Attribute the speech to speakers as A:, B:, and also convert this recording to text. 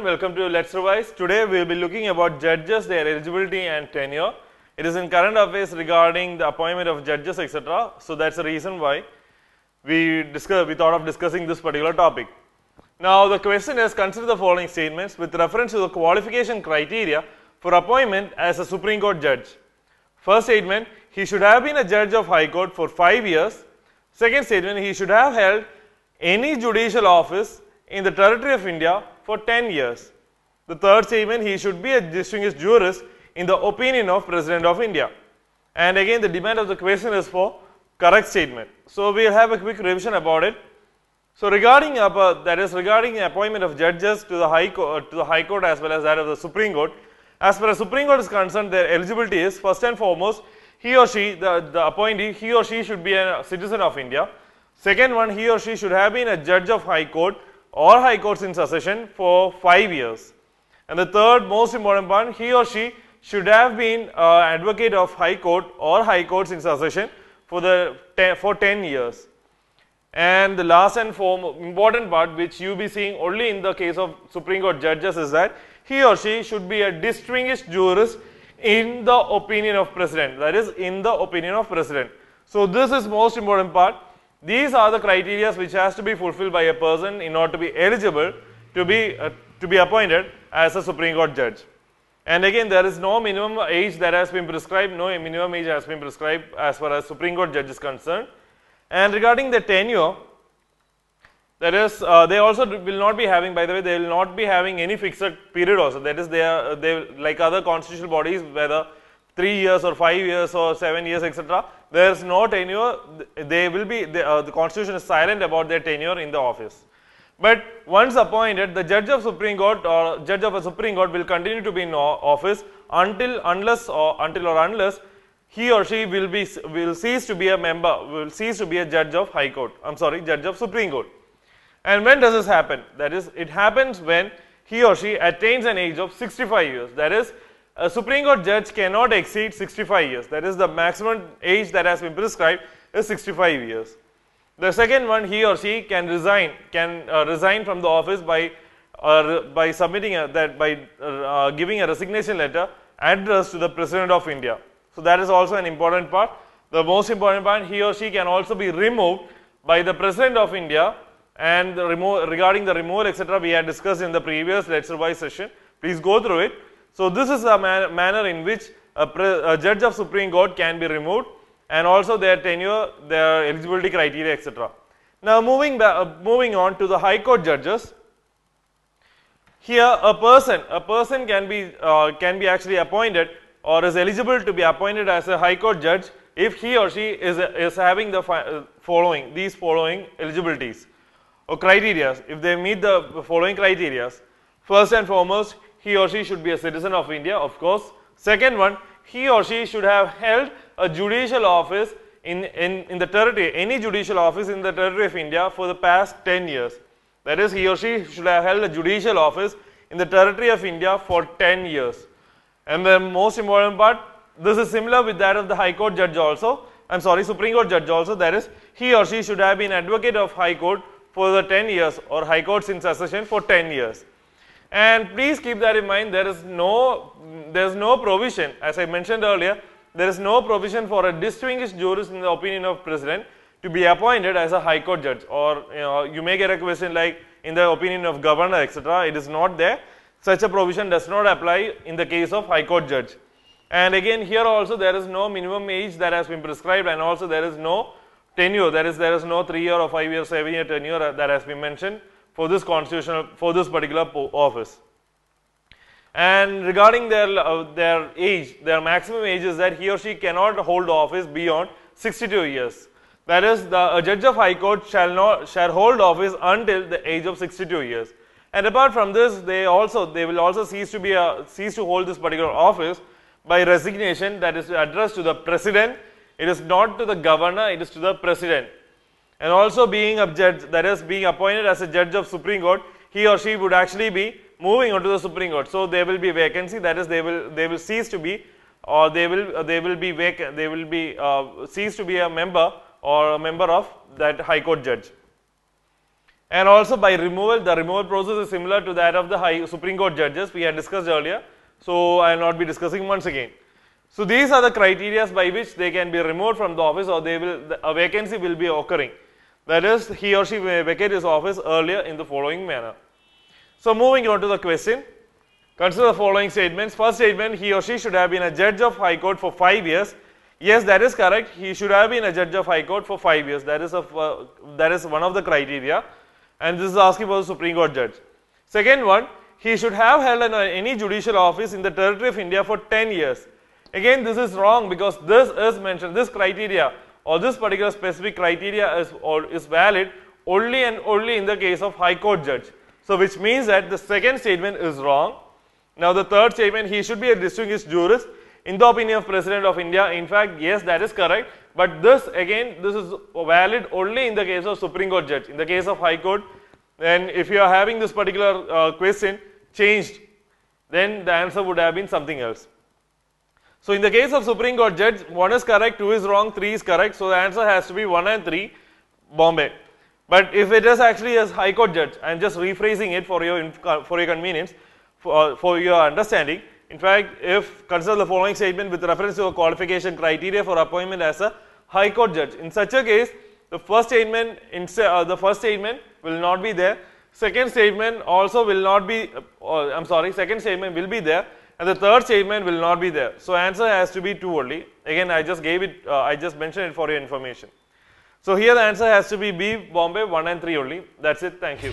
A: everyone, welcome to Let's Revise. Today we will be looking about judges, their eligibility and tenure. It is in current affairs regarding the appointment of judges, etc. So that's the reason why we thought of discussing this particular topic. Now the question is, consider the following statements with reference to the qualification criteria for appointment as a Supreme Court judge. First statement, he should have been a judge of High Court for 5 years. Second statement, he should have held any judicial office in the territory of India for 10 years. The third statement, he should be a distinguished jurist in the opinion of President of India. And again, the demand of the question is for correct statement. So we will have a quick revision about it. So regarding regarding the appointment of judges to the High Court as well as that of the Supreme Court, as far as Supreme Court is concerned, their eligibility is first and foremost, he or she, the appointee, he or she should be a citizen of India. Second one, he or she should have been a judge of High Court or High Courts in succession for 5 years. And the third most important one, he or she should have been advocate of High Court or High Courts in succession for 10 years. And the last and important part, which you will be seeing only in the case of Supreme Court judges, is that he or she should be a distinguished jurist in the opinion of President. That is, in the opinion of President. So this is most important part. These are the criteria which has to be fulfilled by a person in order to be eligible to be appointed as a Supreme Court judge. And again, there is no minimum age that has been prescribed, no minimum age has been prescribed as far as Supreme Court judge is concerned. And regarding the tenure, that is, they also will not be having, by the way, they will not be having any fixed period also. That is, they like other constitutional bodies, whether 3 years or 5 years or 7 years, etc. There is no tenure. They will be the Constitution is silent about their tenure in the office. But once appointed, the judge of Supreme Court or judge of a Supreme Court will continue to be in office unless he or she will cease to be a member, will cease to be a judge of High Court. Judge of Supreme Court. And when does this happen? That is, it happens when he or she attains an age of 65 years. That is, a Supreme Court judge cannot exceed 65 years. That is, the maximum age that has been prescribed is 65 years. The second one, he or she can resign from the office by submitting giving a resignation letter addressed to the President of India. So that is also an important part. The most important part, he or she can also be removed by the President of India. And regarding the removal, etc., we had discussed in the previous Let's Revise session. Please go through it. So this is the manner in which a judge of Supreme Court can be removed, and also their tenure, their eligibility criteria, etc. Now moving on to the High Court judges. Here a person can be actually appointed or is eligible to be appointed as a High Court judge if he or she is having these following eligibilities or criteria. If they meet the following criteria, first and foremost, he or she should be a citizen of India, of course. Second one, he or she should have held a judicial office in the territory, any judicial office in the territory of India for the past 10 years. That is, he or she should have held a judicial office in the territory of India for 10 years. And the most important part, this is similar with that of the High Court judge also. Supreme Court judge also. That is, he or she should have been advocate of High Court for the 10 years or High Courts in succession for 10 years. And please keep that in mind, there is no provision, as I mentioned earlier, there is no provision for a distinguished jurist in the opinion of President to be appointed as a High Court judge, or you may get a question like in the opinion of Governor, etc. It is not there. Such a provision does not apply in the case of High Court judge. And again, here also there is no minimum age that has been prescribed, and also there is no tenure, there is no 3 year or 5 year, 7 year tenure that has been mentioned for this particular office. And regarding their age, their maximum age is that he or she cannot hold office beyond 62 years. That is, a judge of High Court shall hold office until the age of 62 years. And apart from this, they will also cease to hold this particular office by resignation, that is addressed to the President. It is not to the Governor, it is to the President. And also being a judge, that is being appointed as a judge of Supreme Court, he or she would actually be moving on to the Supreme Court. So there will be vacancy, that is they will cease to be, or they will be vacant, they will be cease to be a member or a member of that High Court judge. And also by removal, the removal process is similar to that of the Supreme Court judges we had discussed earlier. So I will not be discussing once again. So these are the criteria by which they can be removed from the office, or a vacancy will be occurring. That is, he or she may vacate his office earlier in the following manner. So moving on to the question, consider the following statements. First statement, he or she should have been a judge of High Court for 5 years. Yes, that is correct. He should have been a judge of High Court for 5 years. That is one of the criteria. And this is asking for the Supreme Court judge. Second one, he should have held any judicial office in the territory of India for 10 years. Again, this is wrong because this is mentioned, this criteria or this particular specific criteria is valid only and only in the case of High Court judge. So which means that the second statement is wrong. Now the third statement, he should be a distinguished jurist in the opinion of President of India. In fact, yes, that is correct. But this again, this is valid only in the case of Supreme Court judge. In the case of High Court, then if you are having this particular question changed, then the answer would have been something else. So in the case of Supreme Court judge, 1 is correct, 2 is wrong, 3 is correct. So the answer has to be 1 and 3, Bombay. But if it is actually as High Court judge, I am just rephrasing it for your convenience, for your understanding. In fact, if consider the following statement with reference to a qualification criteria for appointment as a High Court judge. In such a case, the first statement will not be there. Second statement also will not be. Second statement will be there, and the third statement will not be there. So answer has to be 2 only. Again, I just gave it. I just mentioned it for your information. So here the answer has to be B, Bombay, 1 and 3 only. That's it. Thank you.